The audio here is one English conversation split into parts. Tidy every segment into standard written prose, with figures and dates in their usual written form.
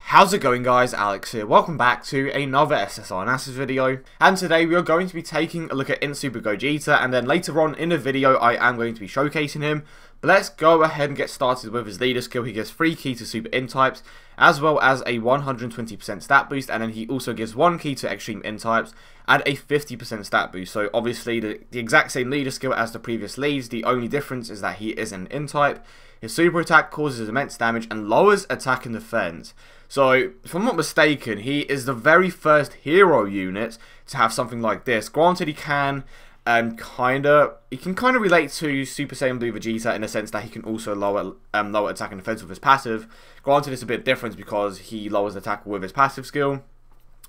How's it going, guys? Alex here. Welcome back to another SSR analysis video, and today we are going to be taking a look at INT Super Gogeta, and then later on in the video I am going to be showcasing him. But let's go ahead and get started with his leader skill. He gives 3 key to Super INT types, as well as a 120% stat boost, and then he also gives 1 key to Extreme INT types and a 50% stat boost. So obviously the exact same leader skill as the previous leads. The only difference is that he is an INT type. His super attack causes immense damage and lowers attack and defense. So, if I'm not mistaken, he is the very first hero unit to have something like this. Granted, he can kind of relate to Super Saiyan Blue Vegeta in the sense that he can also lower attack and defense with his passive. Granted, it's a bit different because he lowers attack with his passive skill,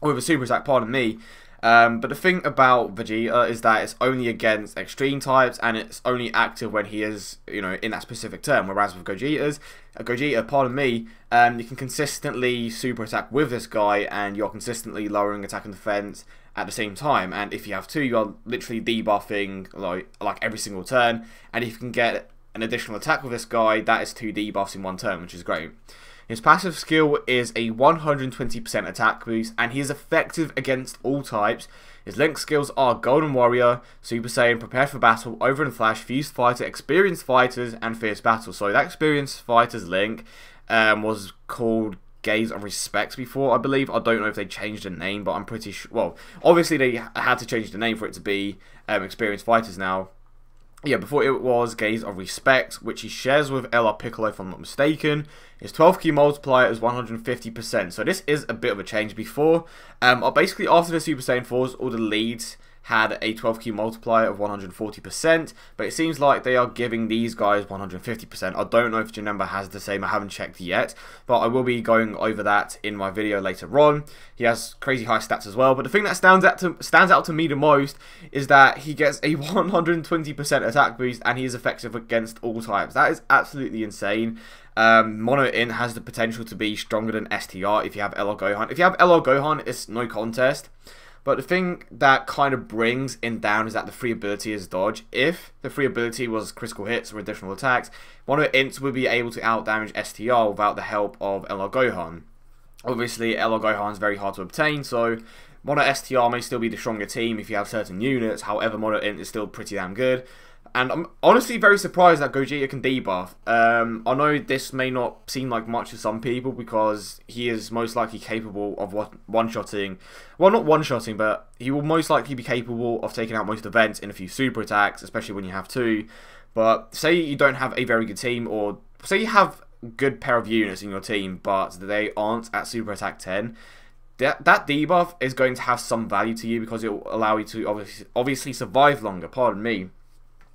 or with his super attack, pardon me. But the thing about Vegeta is that it's only against extreme types, and it's only active when he is, in that specific turn. Whereas with Gogeta, pardon me, you can consistently super attack with this guy, and you're consistently lowering attack and defense at the same time. And if you have 2, you're literally debuffing like every single turn. And if you can get an additional attack with this guy, that is 2 debuffs in one turn, which is great. His passive skill is a 120% attack boost, and he is effective against all types. His link skills are Golden Warrior, Super Saiyan, Prepare for Battle, Over and Flash, Fused Fighter, Experienced Fighters, and Fierce Battle. So that Experienced Fighters link was called Gaze of Respect before, I believe. I don't know if they changed the name, but I'm pretty sure. Well, obviously they had to change the name for it to be Experienced Fighters now. Yeah, before it was Gaze of Respect, which he shares with LR Piccolo, if I'm not mistaken. His 12 key multiplier is 150%, so this is a bit of a change. Before, basically after the Super Saiyan 4s, all the leads had a 12 key multiplier of 140%, but it seems like they are giving these guys 150%. I don't know if Janemba has the same, I haven't checked yet, but I will be going over that in my video later on. He has crazy high stats as well, but the thing that stands out to me the most is that he gets a 120% attack boost, and he is effective against all types. That is absolutely insane. Mono INT has the potential to be stronger than STR if you have LR Gohan. If you have LR Gohan, it's no contest. But the thing that kind of brings INT down is that the free ability is dodge. If the free ability was critical hits or additional attacks, Mono INT would be able to outdamage STR without the help of LR Gohan. Obviously, LR Gohan is very hard to obtain, so Mono STR may still be the stronger team if you have certain units. However, Mono INT is still pretty damn good. And I'm honestly very surprised that Gogeta can debuff. I know this may not seem like much to some people because he is most likely capable of one-shotting. Well, not one-shotting, but he will most likely be capable of taking out most events in a few super attacks, especially when you have 2. But say you don't have a very good team, or say you have a good pair of units in your team, but they aren't at super attack 10. That debuff is going to have some value to you because it will allow you to obviously survive longer, pardon me.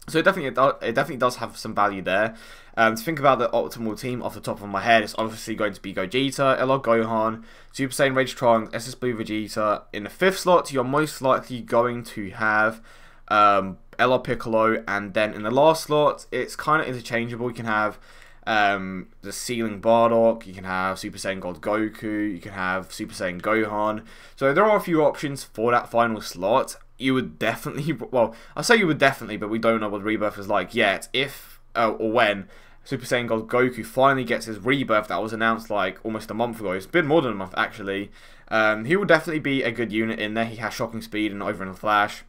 So it definitely does have some value there. To think about the optimal team off the top of my head, it's obviously going to be Gogeta, LR Gohan, Super Saiyan Rage Trunks, SS Blue Vegeta. In the 5th slot, you're most likely going to have LR Piccolo, and then in the last slot, it's kind of interchangeable. You can have the Ceiling Bardock, you can have Super Saiyan God Goku, you can have Super Saiyan Gohan. So there are a few options for that final slot. You would definitely, well, I say you would definitely, but we don't know what Rebirth is like yet. If or when Super Saiyan God Goku finally gets his Rebirth that was announced like almost a month ago, it's been more than a month actually, he will definitely be a good unit in there. He has shocking speed and Over and Flash.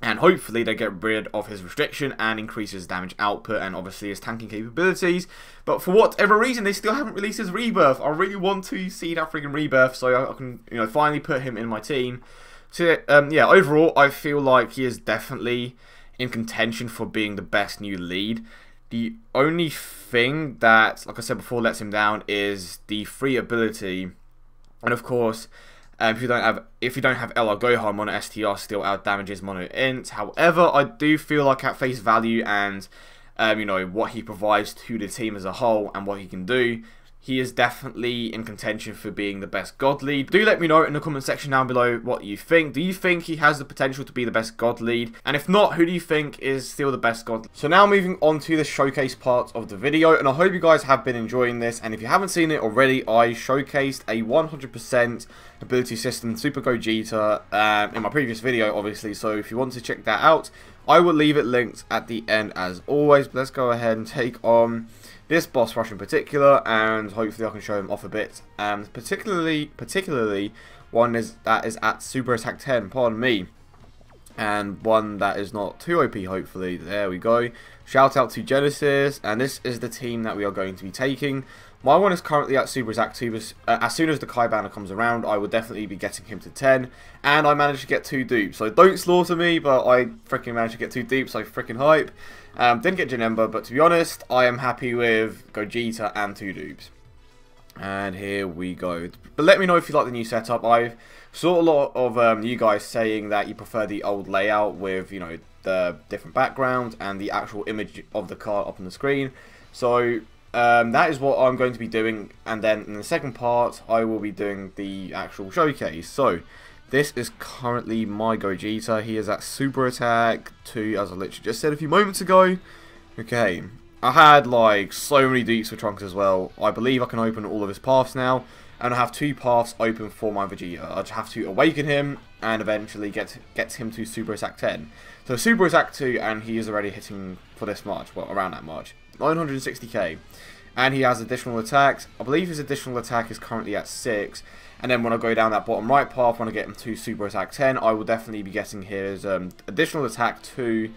And hopefully they get rid of his restriction and increase his damage output and obviously his tanking capabilities. But for whatever reason, they still haven't released his Rebirth. I really want to see that freaking Rebirth so I can, finally put him in my team. So, yeah, overall, I feel like he is definitely in contention for being the best new lead. The only thing that, like I said before, lets him down is the free ability. And of course, if you don't have LR Gohan, Mono STR still outdamages Mono INT. However, I do feel like at face value and what he provides to the team as a whole and what he can do, he is definitely in contention for being the best God lead. Do let me know in the comment section down below what you think. Do you think he has the potential to be the best God lead? And if not, who do you think is still the best God lead? So now moving on to the showcase part of the video, and I hope you guys have been enjoying this. And if you haven't seen it already, I showcased a 100% ability system Super Gogeta in my previous video, obviously. So if you want to check that out, I will leave it linked at the end as always. But let's go ahead and take on this boss rush in particular, and hopefully I can show him off a bit. And particularly one that is at Super Attack 10, pardon me. And one that is not too OP, hopefully. There we go. Shout out to Genesis, and this is the team that we are going to be taking. My one is currently at Super Attack 2. As soon as the Kai banner comes around, I will definitely be getting him to 10. And I managed to get 2 dupes. So don't slaughter me, but I freaking managed to get 2 dupes, so freaking hype. Didn't get Janemba, but to be honest, I am happy with Gogeta and 2 dupes. And here we go. But let me know if you like the new setup. I've saw a lot of you guys saying that you prefer the old layout with, you know, the different background and the actual image of the card up on the screen. So that is what I'm going to be doing, and then in the second part I will be doing the actual showcase. So this is currently my Gogeta. He is at Super Attack 2, as I literally just said a few moments ago. Okay, I had like so many dupes for Trunks as well. I believe I can open all of his paths now, and I have 2 paths open for my Vegeta. I just have to awaken him and eventually get him to Super Attack 10. So Super Attack 2, and he is already hitting for this much, well, around that much. 960k, and he has additional attacks. I believe his additional attack is currently at 6, and then when I go down that bottom right path, when I get him to Super Attack 10, I will definitely be getting his additional attack to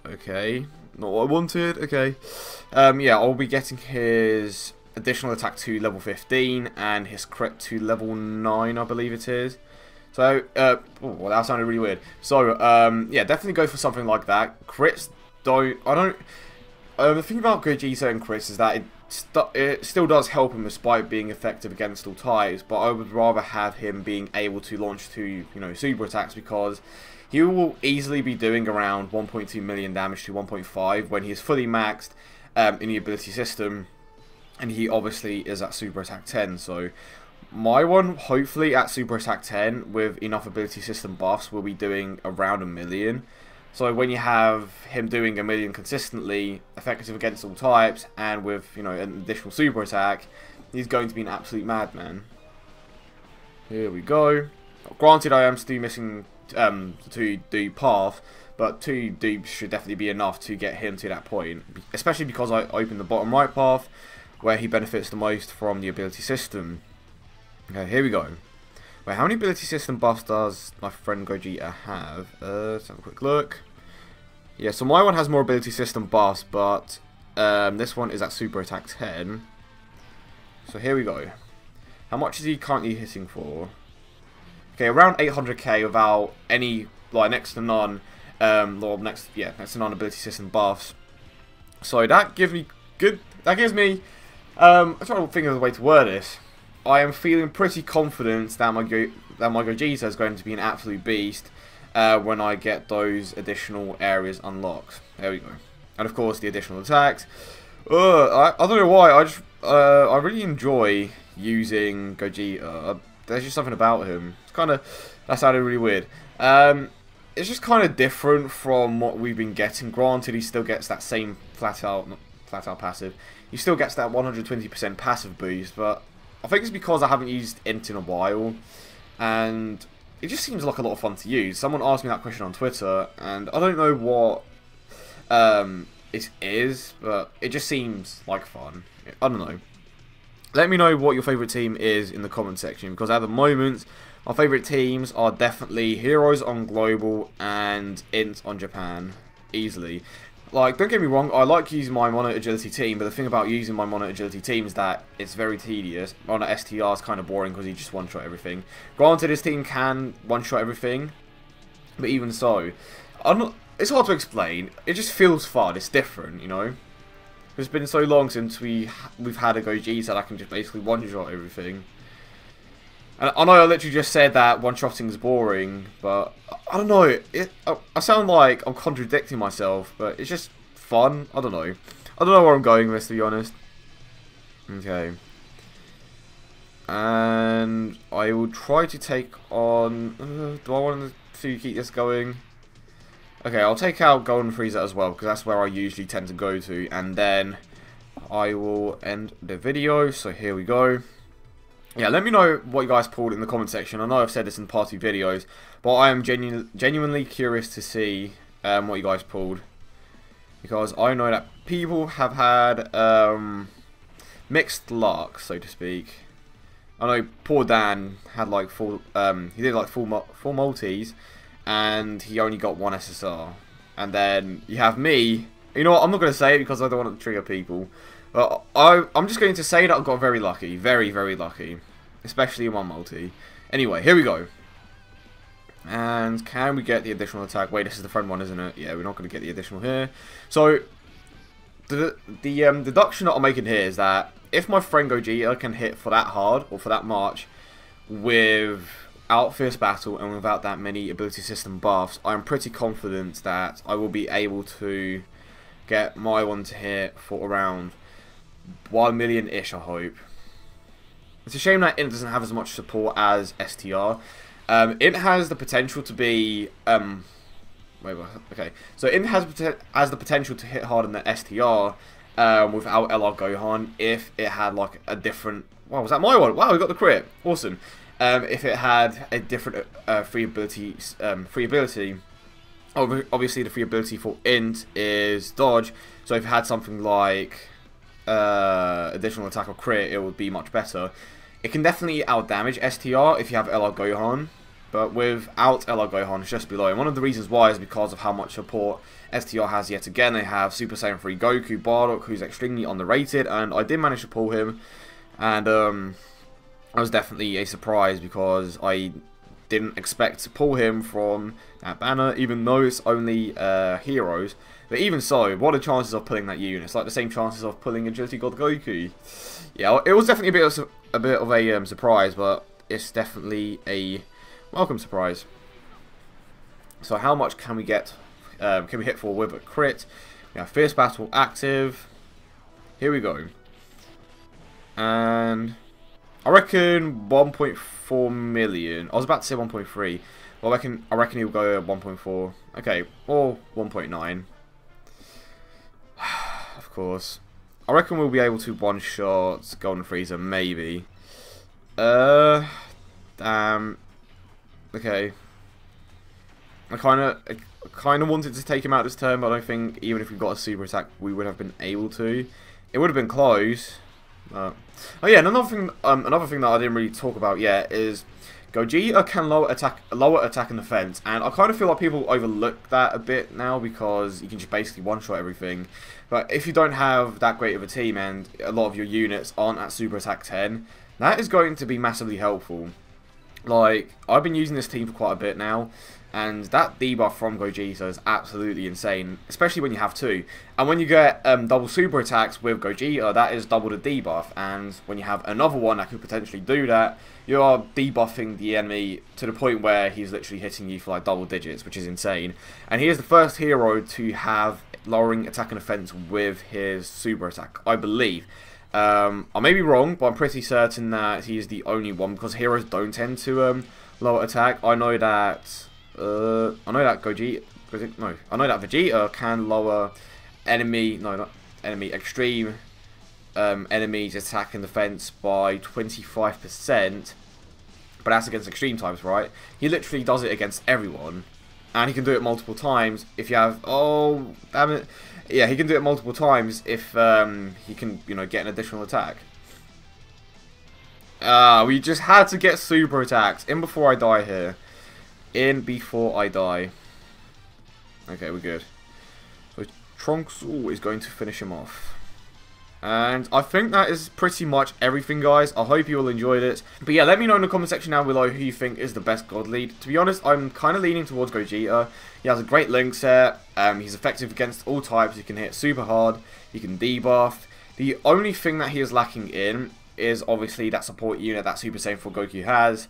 okay, not what I wanted. Okay, yeah, I'll be getting his additional attack to level 15 and his crit to level 9, I believe it is. So, well, that sounded really weird. So, yeah, definitely go for something like that. Crits the thing about Gogeta and crits is that it still does help him despite being effective against all types, but I would rather have him being able to launch 2, you know, super attacks, because he will easily be doing around 1.2 million damage to 1.5 when he is fully maxed in the ability system, and he obviously is at Super Attack 10, so my one, hopefully at Super Attack 10, with enough ability system buffs, will be doing around 1 million. So when you have him doing 1 million consistently, effective against all types, and with, you know, an additional super attack, he's going to be an absolute madman. Here we go. Granted, I am still missing 2 dupe path, but 2 dupes should definitely be enough to get him to that point, especially because I opened the bottom right path, where he benefits the most from the ability system. Okay, here we go. Wait, how many ability system buffs does my friend Gogeta have? Let's have a quick look. Yeah, so my one has more ability system buffs, but this one is at Super Attack 10. So here we go. How much is he currently hitting for? Okay, around 800k without any, like, next to none, next to none ability system buffs. So that gives me I'm trying to think of the way to word this. I am feeling pretty confident that my Gogeta is going to be an absolute beast when I get those additional areas unlocked. There we go. And of course the additional attacks. I don't know why, I really enjoy using Gogeta. There's just something about him. It's that sounded really weird. It's just kind of different from what we've been getting. Granted, he still gets that same flat out passive. He still gets that 120% passive boost, but I think it's because I haven't used INT in a while, and it just seems like a lot of fun to use. Someone asked me that question on Twitter, and I don't know what it is, but it just seems like fun. I don't know. Let me know what your favourite team is in the comment section, because at the moment, our favourite teams are definitely Heroes on Global and INT on Japan, easily. Like, don't get me wrong, I like using my Mono Agility team, but the thing about using my Mono Agility team is that it's very tedious. Mono STR is kind of boring because he just one-shot everything. Granted, his team can one-shot everything, but even so, it's hard to explain. It just feels fun. It's different, you know? It's been so long since we've had a Gogeta that I can just basically one-shot everything. And I know I literally just said that one-shotting is boring, but I don't know. I sound like I'm contradicting myself, but it's just fun. I don't know. I don't know where I'm going with this, to be honest. Okay. And I will try to take on... do I want to keep this going? Okay, I'll take out Golden Frieza as well, because that's where I usually tend to go to. And then I will end the video. So here we go. Yeah, let me know what you guys pulled in the comment section. I know I've said this in past 2 videos, but I am genuinely curious to see what you guys pulled. because I know that people have had mixed luck, so to speak. I know poor Dan had like he did like full multis, and he only got 1 SSR. And then you have me. You know what? I'm not going to say it because I don't want to trigger people. But I'm just going to say that I got very lucky, very lucky, especially in 1 multi. Anyway, here we go. And can we get the additional attack? Wait, this is the front one, isn't it? Yeah, we're not going to get the additional here. So the deduction that I'm making here is that if my friend Gogeta can hit for that hard or for that much without Fierce Battle and without that many ability system buffs, I'm pretty confident that I will be able to get my one to hit for around 1 million-ish, I hope. It's a shame that INT doesn't have as much support as STR. INT has the potential to be okay. So INT has the potential to hit harder than STR without LR Gohan if it had like a different. Wow, was that my one? Wow, we got the crit. Awesome. If it had a different free ability, obviously the free ability for INT is dodge. So if it had something like additional attack or crit, it would be much better. It can definitely outdamage STR if you have LR Gohan, but without LR Gohan, it's just below. And one of the reasons why is because of how much support STR has yet again. They have Super Saiyan 3 Goku, Bardock, who's extremely underrated, and I did manage to pull him. And I was definitely a surprise because I didn't expect to pull him from that banner, even though it's only heroes. But even so, what are the chances of pulling that unit? It's like the same chances of pulling Agility God Goku. Yeah, it was definitely a bit of a surprise, but it's definitely a welcome surprise. So how much can we get? Can we hit for with a crit? We have Fierce Battle active. Here we go. And I reckon 1.4 million. I was about to say 1.3. Well, I reckon he'll go at 1.4. Okay, or 1.9. Of course. I reckon we'll be able to one-shot Golden Frieza, maybe. Damn. Okay. I kind of wanted to take him out this turn, but I don't think even if we got a super attack, we would have been able to. It would have been close. Oh yeah, and another thing that I didn't really talk about yet is Gogeta can lower attack and defense, and I kind of feel like people overlook that a bit now because you can just basically one-shot everything. But if you don't have that great of a team and a lot of your units aren't at super attack 10, that is going to be massively helpful. Like, I've been using this team for quite a bit now, and that debuff from Gogeta is absolutely insane, especially when you have 2. And when you get double super attacks with Gogeta, that is double the debuff, and when you have another one that could potentially do that, you are debuffing the enemy to the point where he's literally hitting you for like double digits, which is insane. And he is the first hero to have lowering attack and defense with his super attack, I believe. I may be wrong, but I'm pretty certain that he is the only one, because heroes don't tend to lower attack. I know that Vegeta can lower extreme enemies attack and defense by 25%, but that's against extreme types, right? He literally does it against everyone, and he can do it multiple times if you have, oh damn it, yeah, he can do it multiple times if he can, you know, get an additional attack. We just had to get super attacks in before I die here. In before I die. Okay, we're good. So Trunks is going to finish him off. And I think that is pretty much everything, guys. I hope you all enjoyed it. But yeah, let me know in the comment section down below who you think is the best God Lead. To be honest, I'm kind of leaning towards Gogeta. He has a great link set. He's effective against all types. He can hit super hard. He can debuff. The only thing that he is lacking in is obviously that support unit that Super Saiyan 4 Goku has.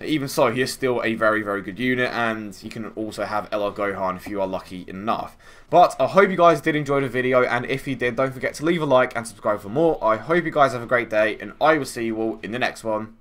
Even so, he is still a very, very good unit, and you can also have LR Gohan if you are lucky enough. But I hope you guys did enjoy the video, and if you did, don't forget to leave a like and subscribe for more. I hope you guys have a great day, and I will see you all in the next one.